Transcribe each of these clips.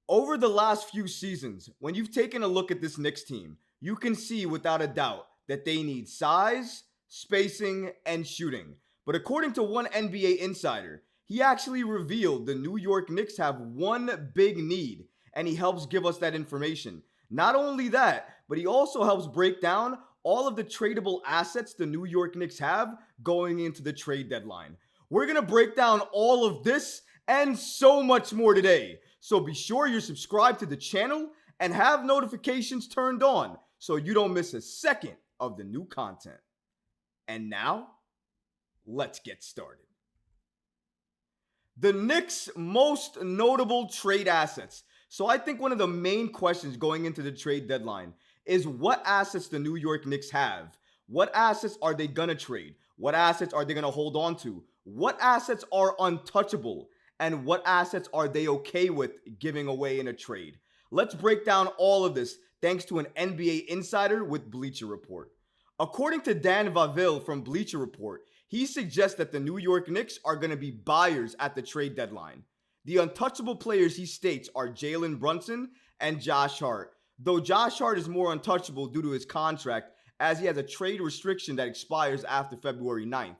Over the last few seasons, when you've taken a look at this Knicks team, you can see without a doubt that they need size, spacing, and shooting. But according to one NBA insider, he actually revealed the New York Knicks have one big need, and he helps give us that information. Not only that, but he also helps break down all of the tradable assets the New York Knicks have going into the trade deadline. We're going to break down all of this and so much more today. So be sure you're subscribed to the channel and have notifications turned on so you don't miss a second of the new content. And now, let's get started. The Knicks' most notable trade assets. So I think one of the main questions going into the trade deadline is what assets the New York Knicks have. What assets are they going to trade? What assets are they going to hold on to? What assets are untouchable? And what assets are they okay with giving away in a trade? Let's break down all of this thanks to an NBA insider with Bleacher Report. According to Dan Vavil from Bleacher Report, he suggests that the New York Knicks are going to be buyers at the trade deadline. The untouchable players he states are Jalen Brunson and Josh Hart, though Josh Hart is more untouchable due to his contract as he has a trade restriction that expires after February 9th.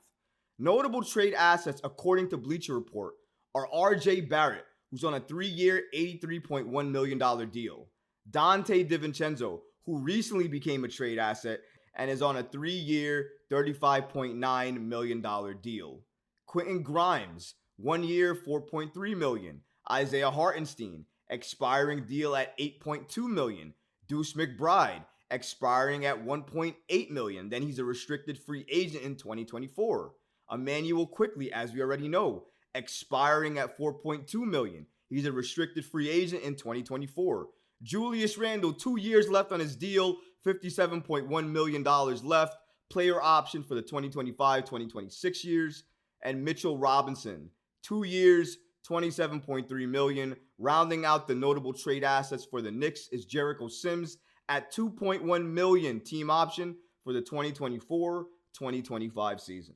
Notable trade assets according to Bleacher Report are R.J. Barrett, who's on a 3-year, $83.1 million deal. Dante DiVincenzo, who recently became a trade asset and is on a 3-year, $35.9 million deal. Quentin Grimes, 1 year, $4.3 million. Isaiah Hartenstein, expiring deal at $8.2 million. Deuce McBride, expiring at $1.8 million. Then he's a restricted free agent in 2024. Emmanuel Quickley, as we already know, expiring at $4.2 million. He's a restricted free agent in 2024. Julius Randle, 2 years left on his deal, $57.1 million left. Player option for the 2025-2026 years. And Mitchell Robinson, 2 years, $27.3 million. Rounding out the notable trade assets for the Knicks is Jericho Sims at $2.1 million team option for the 2024-2025 season.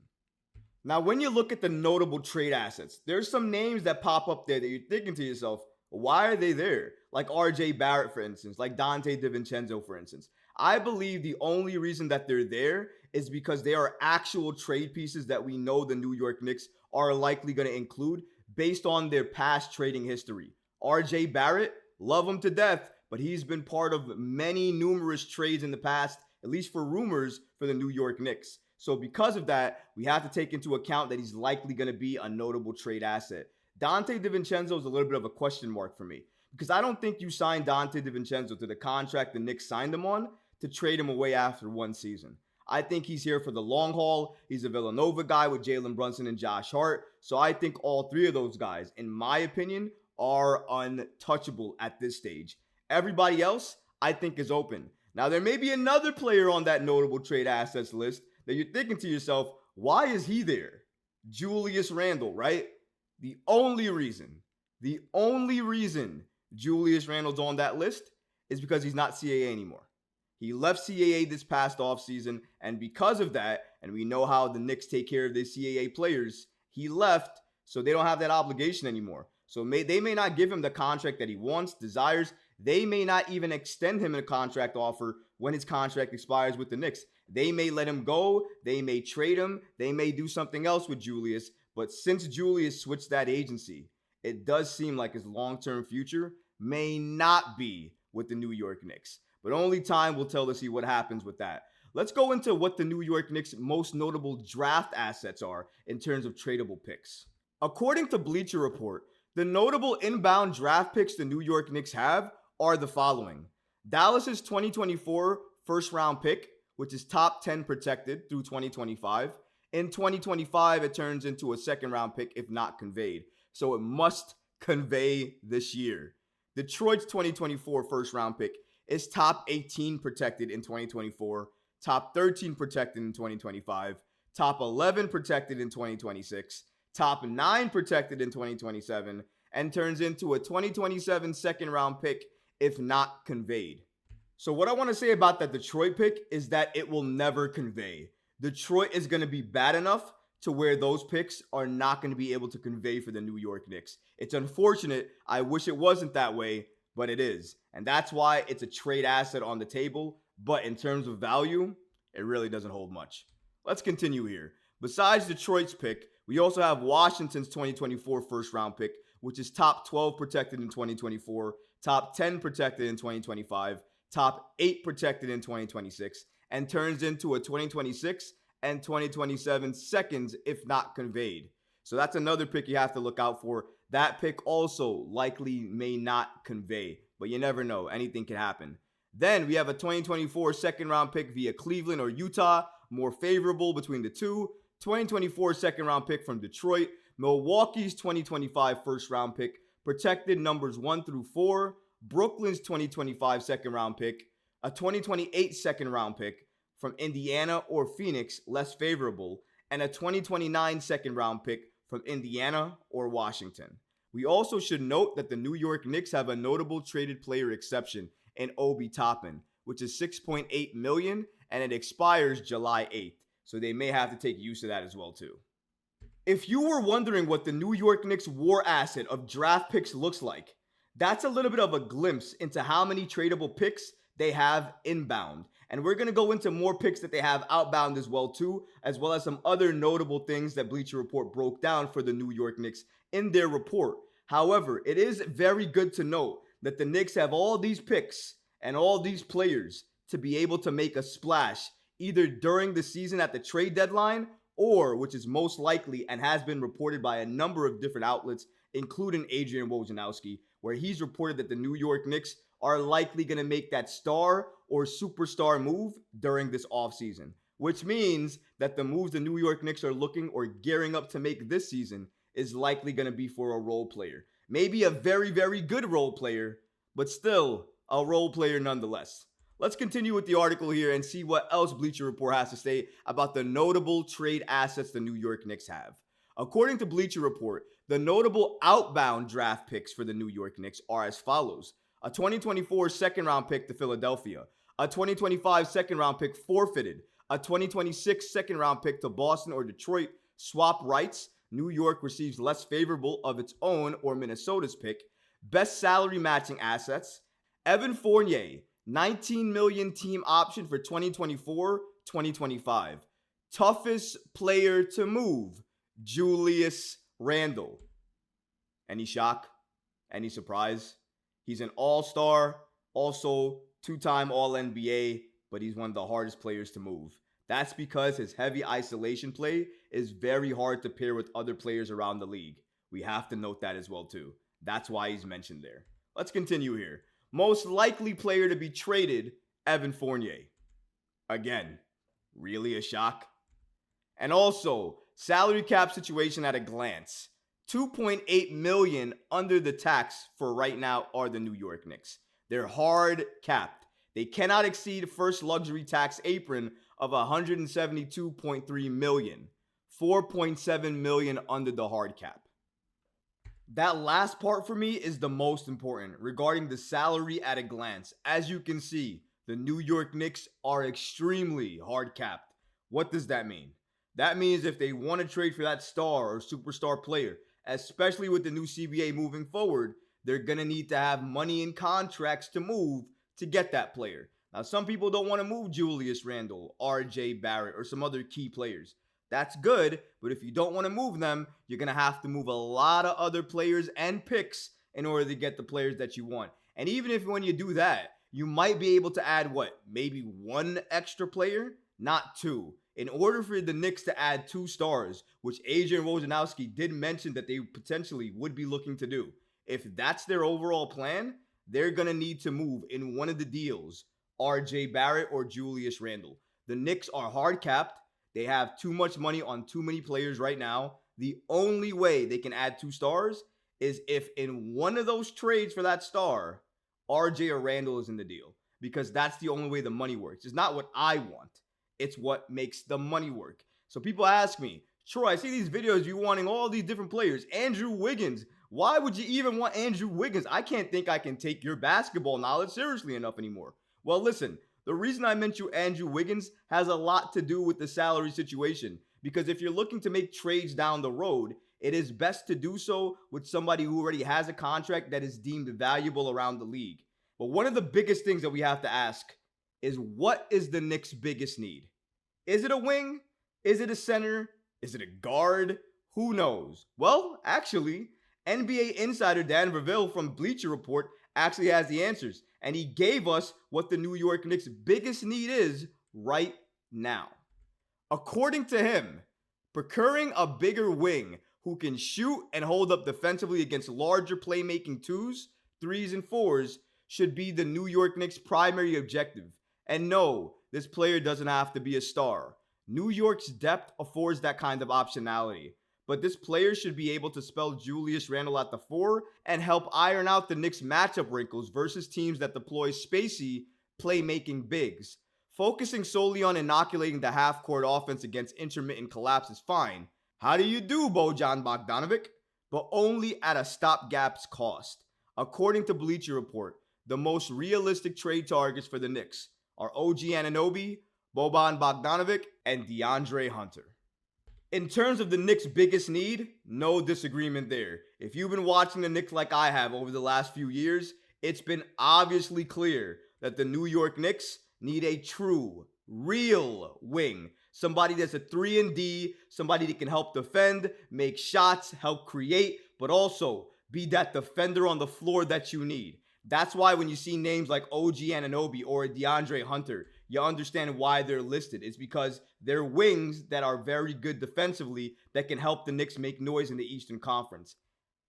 Now, when you look at the notable trade assets, there's some names that pop up there that you're thinking to yourself, why are they there? Like R.J. Barrett, for instance, like Dante DiVincenzo, for instance. I believe the only reason that they're there is because they are actual trade pieces that we know the New York Knicks are likely going to include based on their past trading history. R.J. Barrett, love him to death, but he's been part of many numerous trades in the past, at least for rumors, for the New York Knicks. So because of that, we have to take into account that he's likely going to be a notable trade asset. Dante DiVincenzo is a little bit of a question mark for me because I don't think you signed Dante DiVincenzo to the contract the Knicks signed him on to trade him away after one season. I think he's here for the long haul. He's a Villanova guy with Jalen Brunson and Josh Hart. So I think all three of those guys, in my opinion, are untouchable at this stage. Everybody else, I think, is open. Now, there may be another player on that notable trade assets list that you're thinking to yourself, why is he there? Julius Randle, right? The only reason Julius Randle's on that list is because he's not CAA anymore. He left CAA this past offseason, and because of that, and we know how the Knicks take care of their CAA players, he left, so they don't have that obligation anymore. So they may not give him the contract that he wants, desires. They may not even extend him a contract offer when his contract expires with the Knicks. They may let him go. They may trade him. They may do something else with Julius. But since Julius switched that agency, it does seem like his long-term future may not be with the New York Knicks. But only time will tell to see what happens with that. Let's go into what the New York Knicks' most notable draft assets are in terms of tradable picks. According to Bleacher Report, the notable inbound draft picks the New York Knicks have are the following. Dallas's 2024 first-round pick, which is top 10 protected through 2025. In 2025, it turns into a second-round pick if not conveyed. So it must convey this year. Detroit's 2024 first-round pick is top 18 protected in 2024, top 13 protected in 2025, top 11 protected in 2026, top 9 protected in 2027, and turns into a 2027 second-round pick if not conveyed. So what I want to say about that Detroit pick is that it will never convey. Detroit is going to be bad enough to where those picks are not going to be able to convey for the New York Knicks. It's unfortunate. I wish it wasn't that way, but it is. And that's why it's a trade asset on the table. But in terms of value, it really doesn't hold much. Let's continue here. Besides Detroit's pick, we also have Washington's 2024 first round pick, which is top 12 protected in 2024, top 10 protected in 2025, top 8 protected in 2026, and turns into a 2026 and 2027 seconds if not conveyed. So that's another pick you have to look out for. That pick also likely may not convey, but you never know. Anything can happen. Then we have a 2024 second round pick via Cleveland or Utah, more favorable between the two. 2024 second round pick from Detroit, Milwaukee's 2025 first round pick, protected numbers 1 through 4, Brooklyn's 2025 second round pick, a 2028 second round pick from Indiana or Phoenix, less favorable, and a 2029 second round pick from Indiana or Washington. We also should note that the New York Knicks have a notable traded player exception in Obi Toppin, which is $6.8 million, and it expires July 8th. So they may have to take use of that as well too. If you were wondering what the New York Knicks war asset of draft picks looks like, that's a little bit of a glimpse into how many tradable picks they have inbound. And we're going to go into more picks that they have outbound as well too, as well as some other notable things that Bleacher Report broke down for the New York Knicks in their report. However, it is very good to note that the Knicks have all these picks and all these players to be able to make a splash either during the season at the trade deadline or, which is most likely and has been reported by a number of different outlets, including Adrian Wojnarowski, where he's reported that the New York Knicks are likely going to make that star or superstar move during this offseason, which means that the moves the New York Knicks are looking or gearing up to make this season is likely going to be for a role player. Maybe a very, very good role player, but still a role player nonetheless. Let's continue with the article here and see what else Bleacher Report has to say about the notable trade assets the New York Knicks have. According to Bleacher Report, the notable outbound draft picks for the New York Knicks are as follows: a 2024 second round pick to Philadelphia, a 2025 second round pick forfeited, a 2026 second round pick to Boston or Detroit, swap rights, New York receives less favorable of its own or Minnesota's pick, best salary matching assets, Evan Fournier, $19 million team option for 2024-2025. Toughest player to move, Julius Randle. Any shock? Any surprise? He's an all-star, also two-time All-NBA, but he's one of the hardest players to move. That's because his heavy isolation play is very hard to pair with other players around the league. We have to note that as well too. That's why he's mentioned there. Let's continue here. Most likely player to be traded, Evan Fournier. Again, really a shock? And also, salary cap situation at a glance. $2.8 million under the tax for right now are the New York Knicks. They're hard capped. They cannot exceed first luxury tax apron of $172.3 million. $4.7 million under the hard cap. That last part for me is the most important regarding the salary at a glance. As you can see, the New York Knicks are extremely hard capped. What does that mean? That means if they want to trade for that star or superstar player, especially with the new CBA moving forward, they're going to need to have money in contracts to move to get that player. Now, some people don't want to move Julius Randle, RJ Barrett, or some other key players. That's good, but if you don't want to move them, you're going to have to move a lot of other players and picks in order to get the players that you want. And even if when you do that, you might be able to add maybe one extra player, not two. In order for the Knicks to add 2 stars, which Adrian Wojnarowski did mention that they potentially would be looking to do, if that's their overall plan, they're going to need to move in one of the deals, RJ Barrett or Julius Randle. The Knicks are hard capped. They have too much money on too many players right now. The only way they can add 2 stars is if in one of those trades for that star, RJ or Randle is in the deal. Because that's the only way the money works. It's not what I want. It's what makes the money work. So people ask me, Troy, I see these videos you wanting all these different players. Andrew Wiggins. Why would you even want Andrew Wiggins? I can't think I can take your basketball knowledge seriously enough anymore. Well, listen. The reason I mentioned Andrew Wiggins has a lot to do with the salary situation. Because if you're looking to make trades down the road, it is best to do so with somebody who already has a contract that is deemed valuable around the league. But one of the biggest things that we have to ask is, what is the Knicks' biggest need? Is it a wing? Is it a center? Is it a guard? Who knows? Well, actually, NBA insider Dan Verville from Bleacher Report actually has the answers, and he gave us what the New York Knicks' biggest need is right now. According to him, procuring a bigger wing who can shoot and hold up defensively against larger playmaking twos, threes, and fours should be the New York Knicks' primary objective. And no, this player doesn't have to be a star. New York's depth affords that kind of optionality. But this player should be able to spell Julius Randle at the 4 and help iron out the Knicks' matchup wrinkles versus teams that deploy spacey playmaking bigs. Focusing solely on inoculating the half-court offense against intermittent collapse is fine. How do you do, Bojan Bogdanovic? But only at a stopgap's cost. According to Bleacher Report, the most realistic trade targets for the Knicks are OG Anunoby, Boban Bogdanovic, and DeAndre Hunter. In terms of the Knicks' biggest need, no disagreement there. If you've been watching the Knicks like I have over the last few years, it's been obviously clear that the New York Knicks need a true, real wing. Somebody that's a 3-and-D, somebody that can help defend, make shots, help create, but also be that defender on the floor that you need. That's why when you see names like OG Anunoby or DeAndre Hunter, you understand why they're listed. It's because they're wings that are very good defensively that can help the Knicks make noise in the Eastern Conference.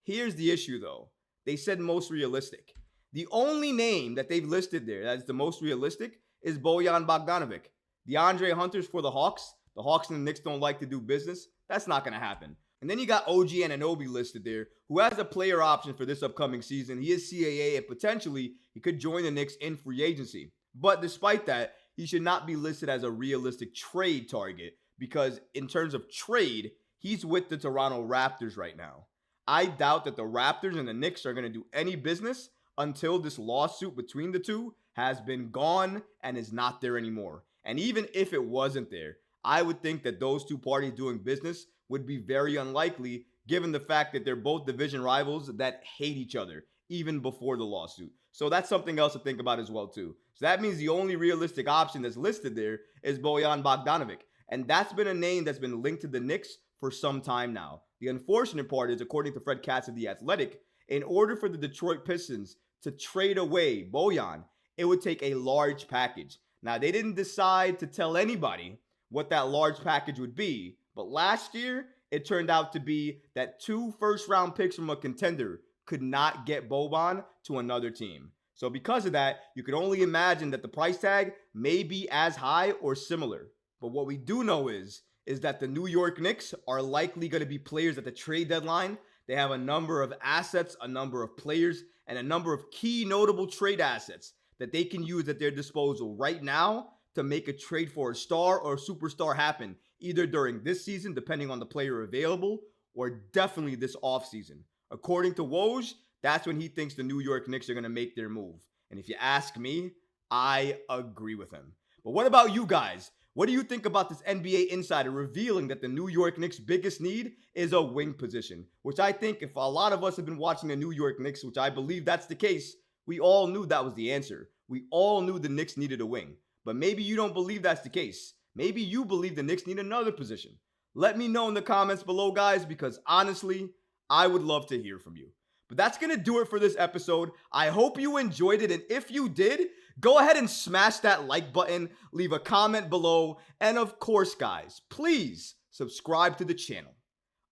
Here's the issue, though. They said most realistic. The only name that they've listed there that is the most realistic is Bojan Bogdanovic. DeAndre Hunter's for the Hawks. The Hawks and the Knicks don't like to do business. That's not going to happen. And then you got OG Anunoby listed there, who has a player option for this upcoming season. He is CAA, and potentially he could join the Knicks in free agency. But despite that, he should not be listed as a realistic trade target because in terms of trade, he's with the Toronto Raptors right now. I doubt that the Raptors and the Knicks are going to do any business until this lawsuit between the two has been gone and is not there anymore. And even if it wasn't there, I would think that those two parties doing business would be very unlikely given the fact that they're both division rivals that hate each other even before the lawsuit. So that's something else to think about as well too. So that means the only realistic option that's listed there is Bojan Bogdanovic. And that's been a name that's been linked to the Knicks for some time now. The unfortunate part is, according to Fred Katz of The Athletic, in order for the Detroit Pistons to trade away Bojan, it would take a large package. Now, they didn't decide to tell anybody what that large package would be, but last year, it turned out to be that 2 first-round picks from a contender could not get Boban to another team. So because of that, you can only imagine that the price tag may be as high or similar. But what we do know is that the New York Knicks are likely going to be players at the trade deadline. They have a number of assets, a number of players, and a number of key notable trade assets that they can use at their disposal right now to make a trade for a star or a superstar happen, either during this season, depending on the player available, or definitely this offseason. According to Woj, that's when he thinks the New York Knicks are going to make their move. And if you ask me, I agree with him. But what about you guys? What do you think about this NBA insider revealing that the New York Knicks' biggest need is a wing position? Which I think if a lot of us have been watching the New York Knicks, which I believe that's the case, we all knew that was the answer. We all knew the Knicks needed a wing. But maybe you don't believe that's the case. Maybe you believe the Knicks need another position. Let me know in the comments below, guys, because honestly, I would love to hear from you. But that's going to do it for this episode. I hope you enjoyed it. And if you did, go ahead and smash that like button, leave a comment below. And of course, guys, please subscribe to the channel.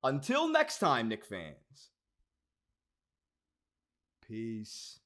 Until next time, Knicks fans. Peace.